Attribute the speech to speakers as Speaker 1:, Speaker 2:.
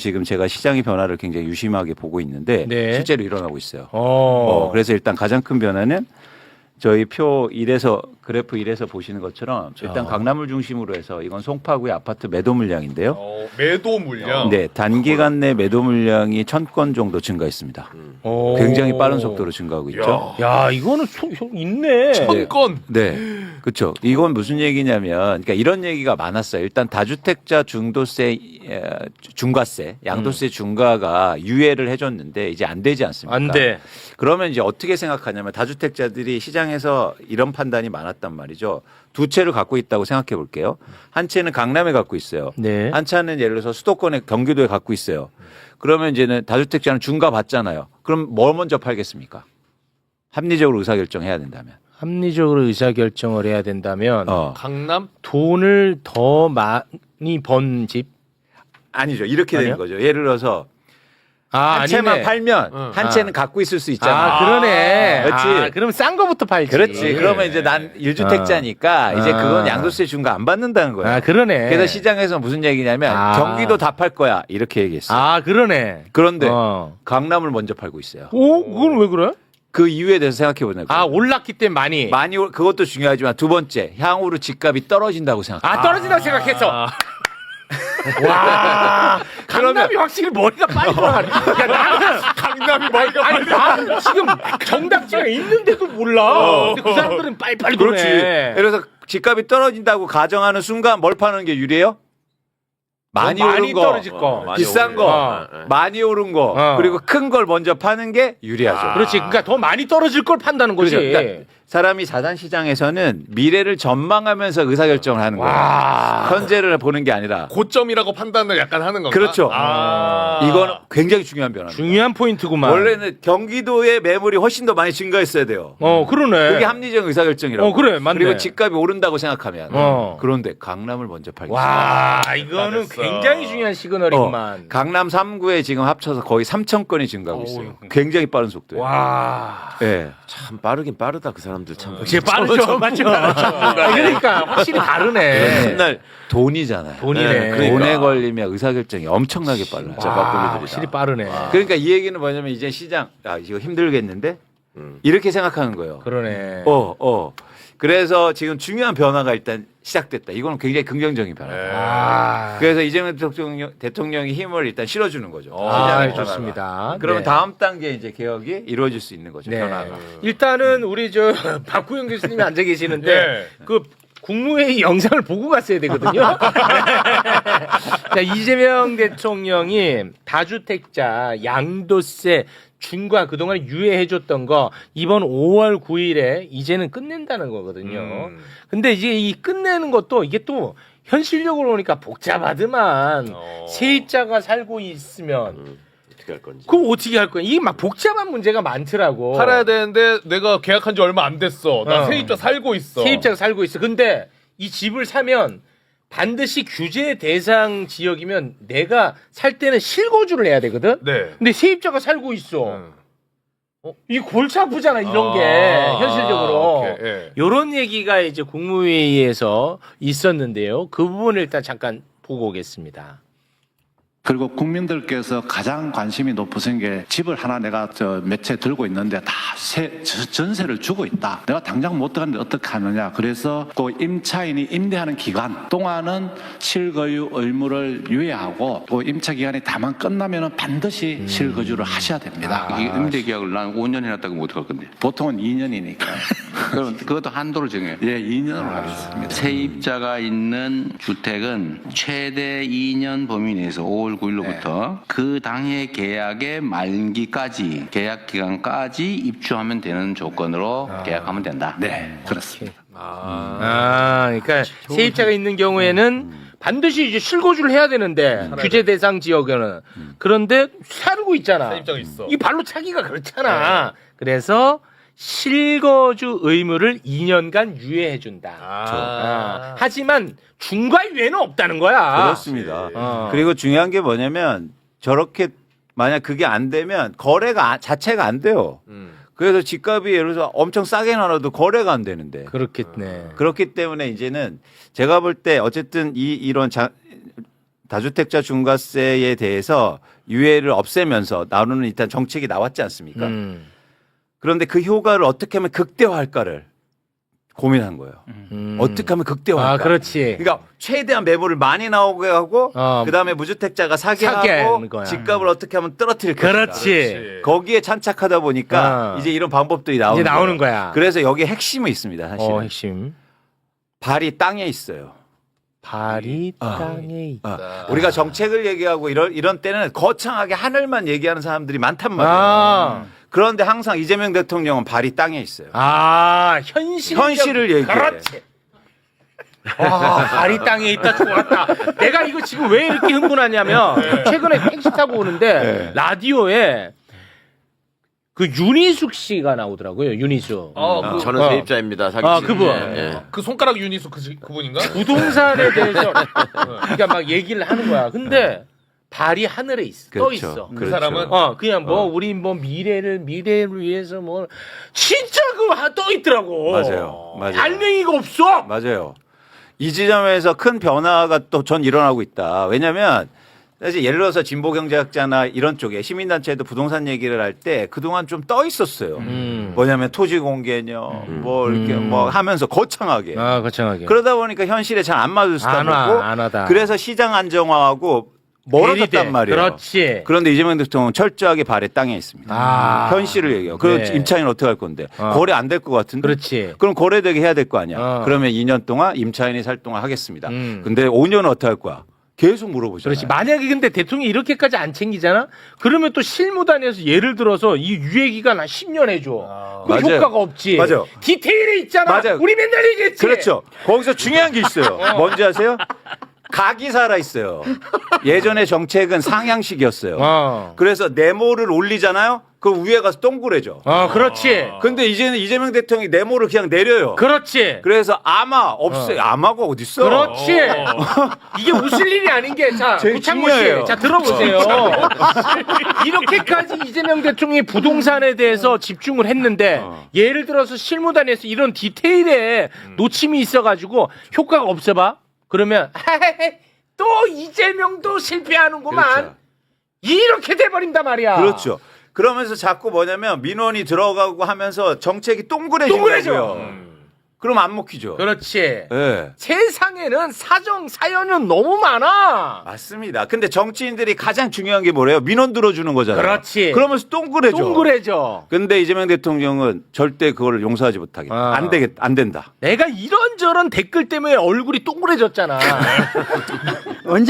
Speaker 1: 지금 제가 시장의 변화를 굉장히 유심하게 보고 있는데
Speaker 2: 네.
Speaker 1: 실제로 일어나고 있어요.
Speaker 2: 그래서
Speaker 1: 그래서 일단 가장 큰 변화는 저희 표 1에서 그래프 1에서 보시는 것처럼 일단 강남을 중심으로 해서 이건 송파구의 아파트 매도 물량인데요.
Speaker 3: 매도 물량.
Speaker 1: 네, 단기간 내 매도 물량이 1000건 정도 증가했습니다. 굉장히 빠른 속도로 증가하고 있죠.
Speaker 2: 야, 이거는 있네.
Speaker 3: 1000건.
Speaker 1: 네, 그렇죠. 이건 무슨 얘기냐면, 그러니까 이런 얘기가 많았어요. 일단 다주택자 중도세, 중과세, 양도세 중과가 유예를 해줬는데 이제 안 되지 않습니까?
Speaker 2: 안 돼.
Speaker 1: 그러면 이제 어떻게 생각하냐면 다주택자들이 시장에서 이런 판단이 많았단 말이죠. 두 채를 갖고 있다고 생각해 볼게요. 한 채는 강남에 갖고 있어요.
Speaker 2: 네.
Speaker 1: 한 차는 예를 들어서 수도권에 경기도에 갖고 있어요. 그러면 이제는 다주택자는 중과 받잖아요. 그럼 뭘 먼저 팔겠습니까? 합리적으로 의사결정해야 된다면.
Speaker 2: 합리적으로 의사결정을 해야 된다면
Speaker 3: 강남.
Speaker 2: 돈을 더 많이 번 집?
Speaker 1: 아니죠. 이렇게
Speaker 2: 아니요?
Speaker 1: 되는 거죠. 예를 들어서 한
Speaker 2: 아니네.
Speaker 1: 채만 팔면 한 채는 갖고 있을 수 있잖아.
Speaker 2: 그러네.
Speaker 1: 그렇지.
Speaker 2: 그럼 싼 거부터 팔지.
Speaker 1: 그렇지. 그러면 이제 난 1주택자니까 이제 그건 양도세 중과 안 받는다는 거야.
Speaker 2: 그러네.
Speaker 1: 그래서 시장에서 무슨 얘기냐면 경기도 다 팔 거야. 이렇게 얘기했어요.
Speaker 2: 그러네.
Speaker 1: 그런데 강남을 먼저 팔고 있어요.
Speaker 2: 그건 왜 그래?
Speaker 1: 그 이유에 대해서 생각해 보자고요.
Speaker 2: 올랐기 때문에 많이.
Speaker 1: 그것도 중요하지만 두 번째, 향후로 집값이 떨어진다고 생각해요.
Speaker 2: 떨어진다고 생각했어. 와, 강남이 확실히 머리가 빨리 돌아가네. 야, 나는
Speaker 3: 강남이 머리가
Speaker 2: 아니, 나는 지금 정답지가 있는데도 몰라. 근데 그 사람들은 빨리빨리
Speaker 1: 그렇지.
Speaker 2: 도네.
Speaker 1: 그래서 집값이 떨어진다고 가정하는 순간 뭘 파는 게 유리해요? 많이 오른 거,
Speaker 2: 떨어질 거.
Speaker 1: 비싼 거, 많이 오른 거, 그리고 큰 걸 먼저 파는 게 유리하죠.
Speaker 2: 그렇지. 그러니까 더 많이 떨어질 걸 판다는 거지.
Speaker 1: 그렇죠. 그러니까 사람이 자산 시장에서는 미래를 전망하면서 의사결정을 하는 거예요. 현재를 보는 게 아니라.
Speaker 3: 고점이라고 판단을 약간 하는 건가?
Speaker 1: 그렇죠. 이건 굉장히 중요한 변화입니다.
Speaker 2: 중요한 포인트구만.
Speaker 1: 원래는 경기도의 매물이 훨씬 더 많이 증가했어야 돼요.
Speaker 2: 그러네.
Speaker 1: 그게 합리적 의사결정이라고.
Speaker 2: 그래, 맞네.
Speaker 1: 그리고 집값이 오른다고 생각하면. 그런데 강남을 먼저 팔겠습니다.
Speaker 2: 와, 이거는 굉장히 중요한 시그널이구만.
Speaker 1: 강남 3구에 지금 합쳐서 거의 3,000건이 증가하고 있어요. 굉장히 빠른 속도예요.
Speaker 2: 와.
Speaker 1: 네.
Speaker 4: 참 빠르긴 빠르다 그 사람들 참.
Speaker 2: 이제 빠르죠, 맞죠? 그러니까 확실히 다르네.
Speaker 1: 맨날 돈이잖아요.
Speaker 2: 돈이네.
Speaker 1: 돈에 걸리면 의사결정이 엄청나게 빨라요.
Speaker 2: 확실히 빠르네.
Speaker 1: 그러니까 이 얘기는 뭐냐면 이제 시장, 이거 힘들겠는데? 이렇게 생각하는 거예요.
Speaker 2: 그러네.
Speaker 1: 그래서 지금 중요한 변화가 일단 시작됐다. 이거는 굉장히 긍정적인 변화다. 그래서 이재명 대통령이 힘을 일단 실어주는 거죠. 시장의
Speaker 2: 좋습니다.
Speaker 1: 그러면
Speaker 2: 네.
Speaker 1: 다음 단계 이제 개혁이 이루어질 수 있는 거죠.
Speaker 2: 네.
Speaker 1: 변화가.
Speaker 2: 일단은 우리 박구영 교수님이 앉아 계시는데
Speaker 3: 네.
Speaker 2: 그 국무회의 영상을 보고 갔어야 되거든요. 자, 이재명 대통령이 다주택자 양도세 중과 그동안 유예해줬던 거 이번 5월 9일에 이제는 끝낸다는 거거든요. 근데 이제 이 끝내는 것도 이게 또 현실적으로 보니까 복잡하더만 세입자가 살고 있으면
Speaker 4: 어떻게 할 건지.
Speaker 2: 그거 어떻게 할 거야? 이게 막 복잡한 문제가 많더라고.
Speaker 3: 팔아야 되는데 내가 계약한 지 얼마 안 됐어. 나 세입자 살고 있어.
Speaker 2: 세입자가 살고 있어. 근데 이 집을 사면 반드시 규제 대상 지역이면 내가 살 때는 실거주를 해야 되거든.
Speaker 3: 네.
Speaker 2: 근데 세입자가 살고 있어. 이 골치 아프잖아 이런 게 현실적으로.
Speaker 3: 오케이, 예.
Speaker 2: 이런 얘기가 이제 국무회의에서 있었는데요. 그 부분을 일단 잠깐 보고 오겠습니다.
Speaker 5: 그리고 국민들께서 가장 관심이 높으신 게 집을 하나 내가 몇 채 들고 있는데 다 전세를 주고 있다. 내가 당장 못 들어갔는데 어떻게 하느냐. 그래서 그 임차인이 임대하는 기간 동안은 실거주 의무를 유예하고 그 임차 기간이 다만 끝나면 반드시 실거주를 하셔야 됩니다.
Speaker 6: 이게 임대 계약을 난 5년 해놨다고 못 할 건데.
Speaker 5: 보통은 2년이니까.
Speaker 6: 그럼 그것도 한도를 정해.
Speaker 5: 예, 2년으로 하겠습니다.
Speaker 6: 세입자가 있는 주택은 최대 2년 범위 내에서 5월 9일로부터 그 당해 계약의 만기까지 계약 기간까지 입주하면 되는 조건으로 계약하면 된다.
Speaker 5: 네, 그렇습니다.
Speaker 2: 그러니까 세입자가 있는 경우에는 반드시 이제 실거주를 해야 되는데 규제 대상 지역에는 그런데 살고 있잖아.
Speaker 3: 세입자가 있어.
Speaker 2: 이 발로 차기가 그렇잖아. 그래서 실거주 의무를 2년간 유예해 준다. 하지만 중과 유예는 없다는 거야.
Speaker 1: 그렇습니다. 그리고 중요한 게 뭐냐면 저렇게 만약 그게 안 되면 거래가 자체가 안 돼요. 그래서 집값이 예를 들어서 엄청 싸게 나눠도 거래가 안 되는데.
Speaker 2: 그렇겠네.
Speaker 1: 그렇기 때문에 이제는 제가 볼 때 어쨌든 이런 다주택자 중과세에 대해서 유예를 없애면서 나오는 일단 정책이 나왔지 않습니까? 그런데 그 효과를 어떻게 하면 극대화할까를 고민한 거예요. 어떻게 하면 극대화할까?
Speaker 2: 아, 그렇지.
Speaker 1: 그러니까 최대한 매물을 많이 나오게 하고 그다음에 무주택자가 사게
Speaker 2: 사게
Speaker 1: 하고
Speaker 2: 하는 거야.
Speaker 1: 집값을 어떻게 하면 떨어뜨릴 거야.
Speaker 2: 그렇지.
Speaker 1: 거기에 찬착하다 보니까 이제 이런 방법들이
Speaker 2: 이제 나오는 거야.
Speaker 1: 그래서 여기에 핵심이 있습니다. 사실은.
Speaker 2: 핵심.
Speaker 1: 발이 땅에 있어요.
Speaker 2: 발이 땅에 있다.
Speaker 1: 우리가 정책을 얘기하고 이런 때는 거창하게 하늘만 얘기하는 사람들이 많단 말이에요.
Speaker 2: 아,
Speaker 1: 그런데 항상 이재명 대통령은 발이 땅에 있어요.
Speaker 2: 현실을
Speaker 1: 얘기해.
Speaker 2: 그렇지. 발이 땅에 있다. 좋았다. 내가 이거 지금 왜 이렇게 흥분하냐면 최근에 택시 타고 오는데 라디오에 그 윤희숙 씨가 나오더라고요. 윤희숙.
Speaker 4: 저는 세입자입니다. 사기
Speaker 2: 그분.
Speaker 3: 그 손가락 유니수 그분인가?
Speaker 2: 부동산에 대해서 그러니까 막 얘기를 하는 거야. 근데 발이 하늘에 있어. 떠
Speaker 1: 그렇죠.
Speaker 2: 있어.
Speaker 3: 그 사람은
Speaker 2: 그냥 우리 미래를 위해서 진짜 떠 있더라고.
Speaker 1: 맞아요.
Speaker 2: 알맹이가 없어.
Speaker 1: 맞아요. 이 지점에서 큰 변화가 또 전 일어나고 있다. 왜냐하면 사실 예를 들어서 진보경제학자나 이런 쪽에 시민단체도 부동산 얘기를 할 때 그동안 좀 떠 있었어요. 뭐냐면 토지공개념 이렇게 하면서 거창하게.
Speaker 2: 거창하게.
Speaker 1: 그러다 보니까 현실에 잘 안 맞을 수도 있고
Speaker 2: 안 하다.
Speaker 1: 그래서 시장 안정화하고 멀어졌단 말이에요.
Speaker 2: 그렇지.
Speaker 1: 그런데 이재명 대통령은 철저하게 발의 땅에 있습니다. 현실을 얘기해요. 그럼
Speaker 2: 네.
Speaker 1: 임차인은 어떻게 할 건데? 거래 안 될 것 같은데?
Speaker 2: 그렇지.
Speaker 1: 그럼 거래되게 해야 될 거 아니야. 그러면 2년 동안 임차인이 살 동안 하겠습니다. 근데 5년은 어떻게 할 거야? 계속 물어보잖아요.
Speaker 2: 그렇지. 만약에 근데 대통령이 이렇게까지 안 챙기잖아? 그러면 또 실무단에서 예를 들어서 이 유예기간 한 10년 해줘. 그
Speaker 1: 맞아요.
Speaker 2: 효과가 없지.
Speaker 1: 맞아요.
Speaker 2: 디테일에 있잖아.
Speaker 1: 맞아요.
Speaker 2: 우리 맨날 얘기했지.
Speaker 1: 그렇죠. 거기서 중요한 게 있어요. 뭔지 아세요? 각이 살아 있어요. 예전에 정책은 상향식이었어요. 그래서 네모를 올리잖아요. 그 위에 가서 동그래져.
Speaker 2: 그렇지.
Speaker 1: 근데 이제는 이재명 대통령이 네모를 그냥 내려요.
Speaker 2: 그렇지.
Speaker 1: 그래서 아마 없어요. 아마가 어디 있어?
Speaker 2: 그렇지. 이게 웃을 일이 아닌 게, 자,
Speaker 1: 제일
Speaker 2: 구창모 씨,
Speaker 1: 중요해요.
Speaker 2: 자, 들어보세요. 이렇게까지 이재명 대통령이 부동산에 대해서 집중을 했는데, 예를 들어서 실무단에서 이런 디테일에 놓침이 있어가지고 효과가 없어봐? 그러면, 또 이재명도 실패하는구만.
Speaker 1: 그렇죠.
Speaker 2: 이렇게 돼버린단 말이야.
Speaker 1: 그렇죠. 그러면서 자꾸 뭐냐면 민원이 들어가고 하면서 정책이
Speaker 2: 동그래져.
Speaker 1: 동그래져요. 그럼 안 먹히죠.
Speaker 2: 그렇지.
Speaker 1: 네.
Speaker 2: 세상에는 사연은 너무 많아.
Speaker 1: 맞습니다. 근데 정치인들이 가장 중요한 게 뭐래요? 민원 들어주는 거잖아요.
Speaker 2: 그렇지.
Speaker 1: 그러면서 동그래져.
Speaker 2: 동그래져.
Speaker 1: 근데 이재명 대통령은 절대 그걸 용서하지 못하겠다. 안 된다.
Speaker 2: 내가 이런저런 댓글 때문에 얼굴이 동그래졌잖아.
Speaker 7: 언제